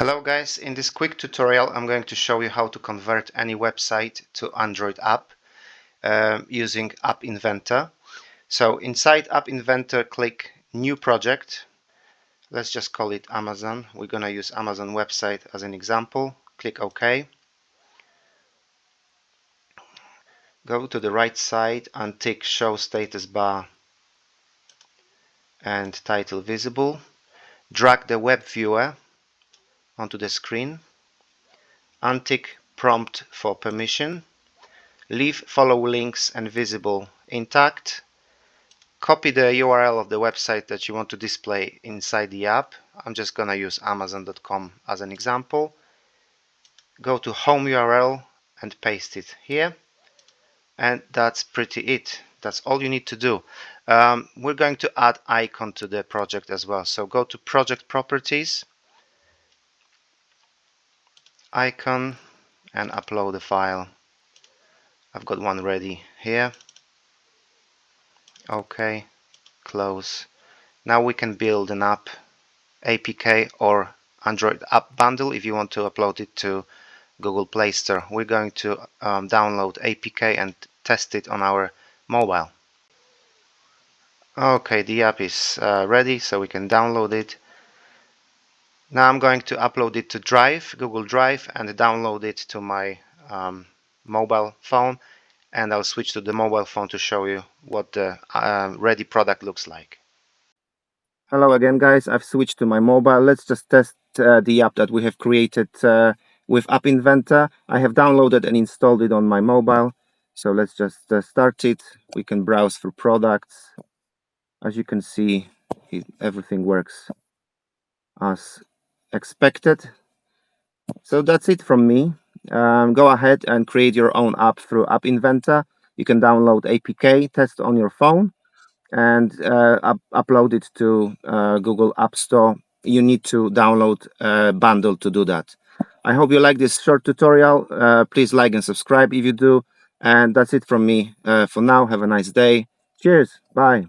Hello guys, in this quick tutorial I'm going to show you how to convert any website to Android app using App Inventor. So inside App Inventor, click New Project. Let's just call it Amazon. We're gonna use Amazon website as an example. Click OK. Go to the right side and tick Show Status Bar and Title Visible. Drag the web viewer onto the screen. Untick Prompt for permission. Leave follow links and visible intact. Copy the URL of the website that you want to display inside the app. I'm just gonna use amazon.com as an example. Go to home URL and paste it here. And that's pretty it. That's all you need to do. We're going to add icon to the project as well. So go to Project Properties, Icon, and upload the file. I've got one ready here. OK, close. Now we can build an app, APK or Android app bundle if you want to upload it to Google Play Store. We're going to download APK and test it on our mobile. OK, the app is ready, so we can download it. Now I'm going to upload it to Drive, Google Drive, and download it to my mobile phone. And I'll switch to the mobile phone to show you what the ready product looks like. Hello again guys, I've switched to my mobile. Let's just test the app that we have created with App Inventor. I have downloaded and installed it on my mobile. So let's just start it. We can browse through products. As you can see, everything works as expected. So that's it from me. Go ahead and create your own app through App Inventor. You can download APK, test on your phone, and upload it to Google App Store. You need to download a bundle to do that. I hope you like this short tutorial. Please like and subscribe if you do. And that's it from me for now. Have a nice day. Cheers. Bye.